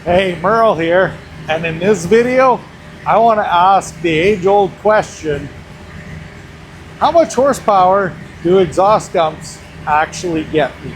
Hey, Merle here, and in this video, I want to ask the age-old question, how much horsepower do exhaust dumps actually get me?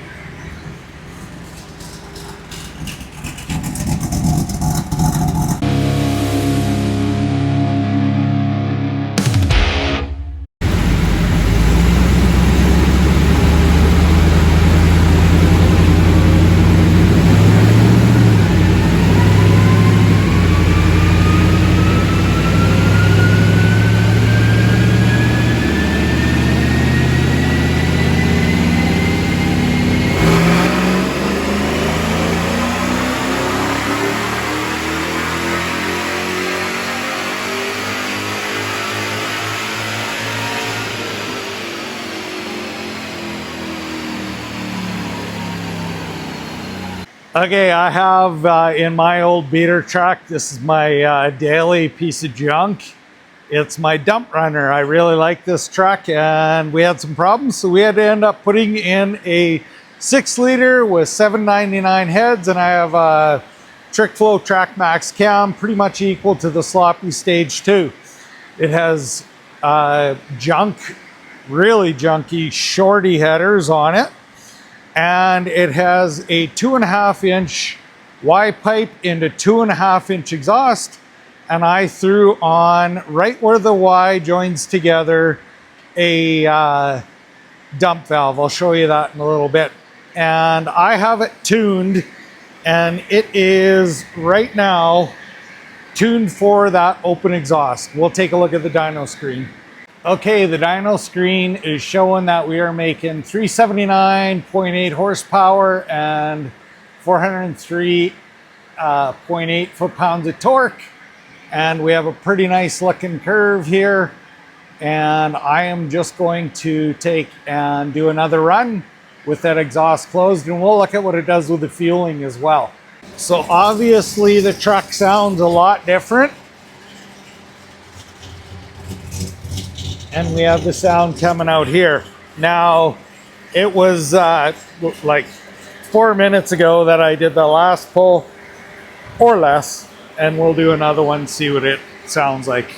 Okay, I have in my old beater truck, this is my daily piece of junk. It's my dump runner. I really like this truck and we had some problems, so we had to end up putting in a 6-liter with 799 heads, and I have a Trick Flow Track Max cam, pretty much equal to the sloppy stage 2. It has junk, really junky, shorty headers on it. And it has a 2.5-inch Y pipe into 2.5-inch exhaust. And I threw on, right where the Y joins together, a dump valve. I'll show you that in a little bit. And I have it tuned, and it is right now tuned for that open exhaust. We'll take a look at the dyno screen. Okay, the dyno screen is showing that we are making 379.8 horsepower and 403.8 foot-pounds of torque. And we have a pretty nice looking curve here. And I am just going to take and do another run with that exhaust closed, and we'll look at what it does with the fueling as well. So obviously the truck sounds a lot different. And we have the sound coming out here. Now, it was like 4 minutes ago that I did the last pull, or less, and we'll do another one, see what it sounds like.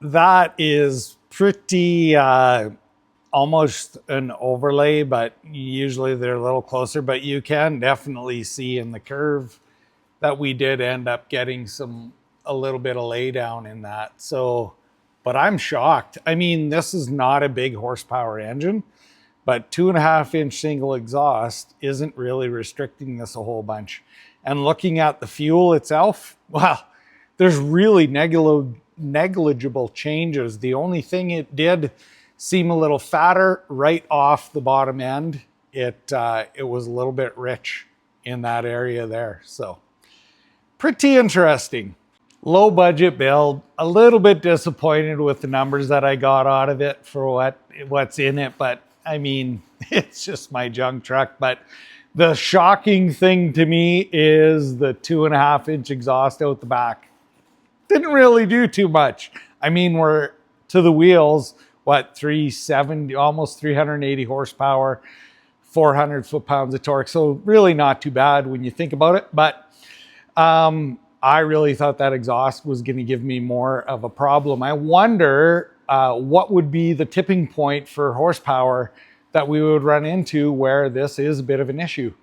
That is pretty almost an overlay, but usually they're a little closer, but you can definitely see in the curve that we did end up getting a little bit of laydown in that. So, but I'm shocked. I mean, this is not a big horsepower engine, but 2.5-inch single exhaust isn't really restricting this a whole bunch. And looking at the fuel itself, well, there's really negligible changes. The only thing it did seem a little fatter right off the bottom end. It was a little bit rich in that area there. So pretty interesting. Low budget build, a little bit disappointed with the numbers that I got out of it for what's in it, but I mean, it's just my junk truck. But the shocking thing to me is the 2.5-inch exhaust out the back. Didn't really do too much. I mean, we're to the wheels, what, 370, almost 380 horsepower, 400 foot-pounds of torque. So really not too bad when you think about it. But I really thought that exhaust was going to give me more of a problem. I wonder what would be the tipping point for horsepower that we would run into where this is a bit of an issue.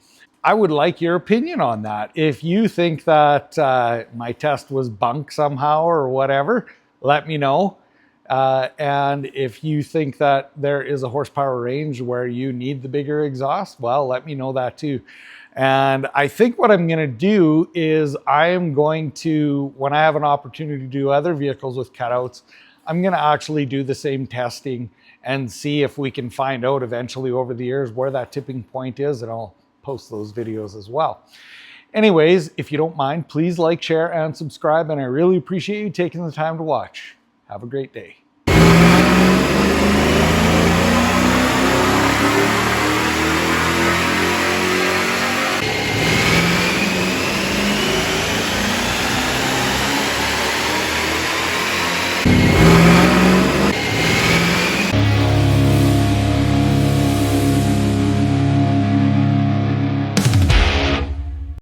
I would like your opinion on that. If you think that my test was bunk somehow or whatever, let me know. And if you think that there is a horsepower range where you need the bigger exhaust, well, let me know that too. And I think what I'm going to do is I am going to, when I have an opportunity to do other vehicles with cutouts, I'm going to actually do the same testing and see if we can find out eventually over the years where that tipping point is, and I'll post those videos as well. Anyways, if you don't mind, please like, share, and subscribe, and I really appreciate you taking the time to watch. Have a great day.